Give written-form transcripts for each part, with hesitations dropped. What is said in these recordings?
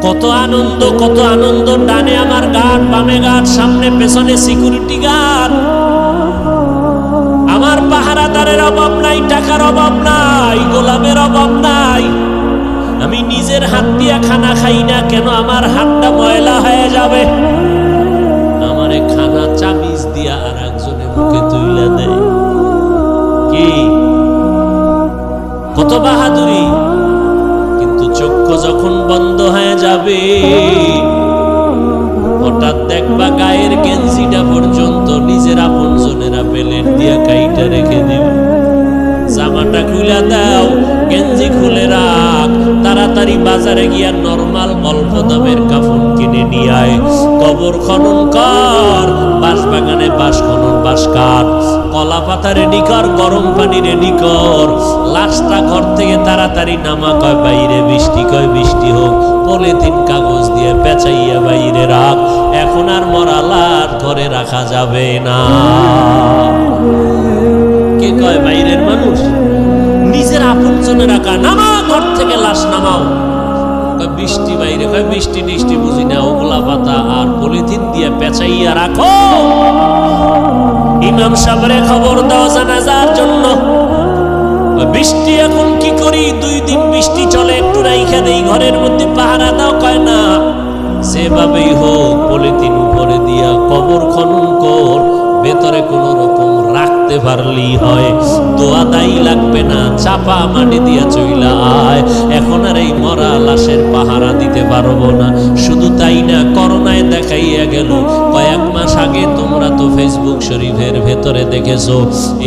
কত আনন্দ। ডানে আমার গার্ড, বামে গার্ড, সামনে পেছনে সিকিউরিটি গার্ড। আমার পাহারাদারের অভাব নাই, টাকার অভাব নাই, গোলামের অভাব নাই। আমি নিজের হাত দিয়া খানা খাই না কেন? আমার হাতটা ময়লা হয়ে যাবে। আমারে খানা চামিচ দিয়া আর একজনের মুখে তুইলা দেয়। কি কত বাহাদুরি! কিন্তু চক্ষু যখন বন্ধ হয়ে যাবে, হঠাৎ দেখবা গায়ের গেঞ্জিটা পর্যন্ত নিজের আপনজনেরা বেলেট দিয়া কাইটা রেখে দিবে। জামাটা খুলে দাও, গেঞ্জি খুলে রাখ, তাড়াতাড়ি বাজারে গিয়া নরমাল অল্প দামের কাফন কিনে নিয়ে আয়। কবর খনন কর, বাঁশ বাগানে বাঁশ খনন, বাঁশ কাট, কলা পাতা রেডি কর, গরম পানি রেডি কর। লাশটা ঘর থেকে তাড়াতাড়ি নামা। কয় বাইরে বৃষ্টি, কয় বৃষ্টি হোক, পলিথিন কাগজ দিয়ে পেঁচাইয়া বাইরে রাখ। এখন আর মরা লাশ ঘরে রাখা যাবে না। কে কয় বাইরের মানুষ? নিজের আপনজনে রাখা। নামা ঘর থেকে, লাশ নামাও। বৃষ্টি বাইরে, কয় বৃষ্টি টিষ্টি বুঝি না, ওগুলা পাতা আর পলিথিন দিয়ে পেঁচাইয়া রাখো। ইমাম সাহেবের খবর দাও জানাজার জন্য। বৃষ্টি এখন কি করি? 2 দিন বৃষ্টি চলে, একটু রাইখা দেই, ঘরের মধ্যে পাহারা দাও। কয় না, যেভাবেই হোক পলিথিন উপরে দিয়া কবর খনন কর, ভেতরে কোন রকম রাখতে পারলেই হয়। দোয়া দায়ী লাগবে না, চাপা মাটি দিয়া চইলা আয়। এখন আর এই মরা লাশের পাহারা দিতে পারবো না। শুধু তাই না, করোনায় দেখাইয়া গেল। কয়েক মাস আগে তোমরা তো ফেসবুক শরীফের ভেতরে দেখেছো,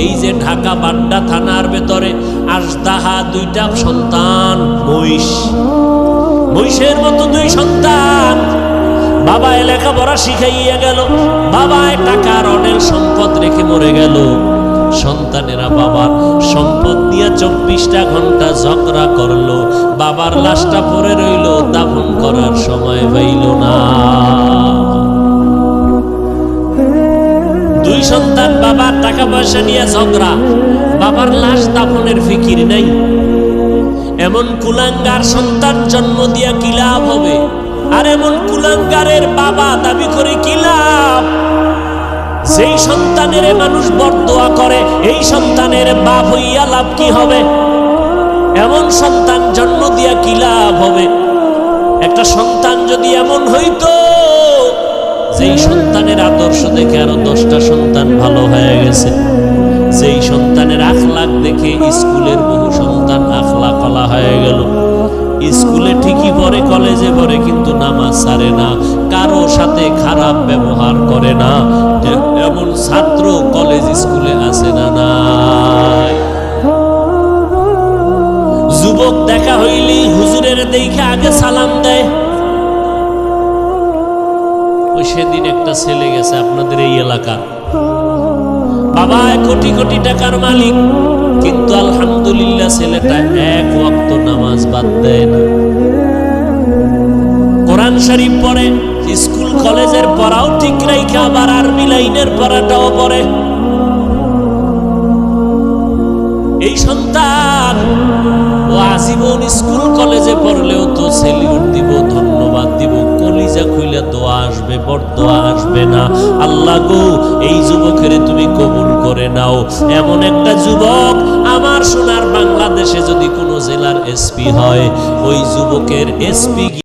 এই যে ঢাকা বাড্ডা থানার ভেতরে আজদাহা 2টা সন্তান, মহিষের মতো 2 সন্তান। বাবা লেখাপড়া শিখাইয়া গেল, বাবায় টাকার অনেক সম্পদ রেখে মরে গেল। সন্তানেরা বাবার সম্পদ নিয়ে 24টা ঘন্টা ঝগড়া করলো। বাবার লাশটা পড়ে রইল, দাফন করার সময় পাইল না। 2 সন্তান, বাবার টাকা পয়সা নিয়ে ঝগড়া, বাবার লাশ দাফনের ফিকির নাই। এমন কুলাঙ্গার সন্তান জন্ম দিয়া কি লাভ হবে? আর এমন কুলাঙ্গারের বাবা দাবি করে কি লাভ? যেই সন্তানের মানুষ বরদোয়া করে, এই সন্তানের বাপ হইয়া লাভ কি হবে? এমন সন্তান জন্ম দিয়া কি লাভ হবে? একটা সন্তান যদি এমন হইতো, যেই সন্তানের আদর্শ দেখে আরো 10টা সন্তান ভালো হয়ে গেছে। যেই সন্তানের আখলাক দেখে স্কুলের বহু সন্তান আখলাকওয়ালা হয়ে গেল। স্কুলে ঠিকই পড়ে, কলেজে পড়ে, কিন্তু নামাজ ছাড়ে না, কারো সাথে খারাপ ব্যবহার করে না। এমন ছাত্র কলেজ স্কুলে আছে না নাই? যুবক দেখা হইলি হুজুরের দেখে আগে সালাম দেয়। ওই সেদিন একটা ছেলে গেছে আপনাদের এই এলাকা, বাবা কোটি কোটি টাকার মালিক, কিন্তু আলহামদুলিল্লাহ ছেলেটা 1 ওয়াক্ত নামাজ বাদ দেয় না। কোরআন শরীফ পড়ে, স্কুল কলেজের পড়াও ঠিক রাইখা আবার আরবি লাইনের পড়াটাও পড়ে। এই সন্তান ও আজীবন স্কুল কলেজে পড়লেও তো সেলিউট দিব, ধন্যবাদ দিব, কলিজা খুইলা দোয়া আসবে, বরদোয়া আসবে না। আল্লাহ গো, এই যুবকের তুমি কবুল করে নাও। এমন একটা যুবক আমার সোনার বাংলাদেশে যদি কোনো জেলার এসপি হয়, ওই যুবকের এসপি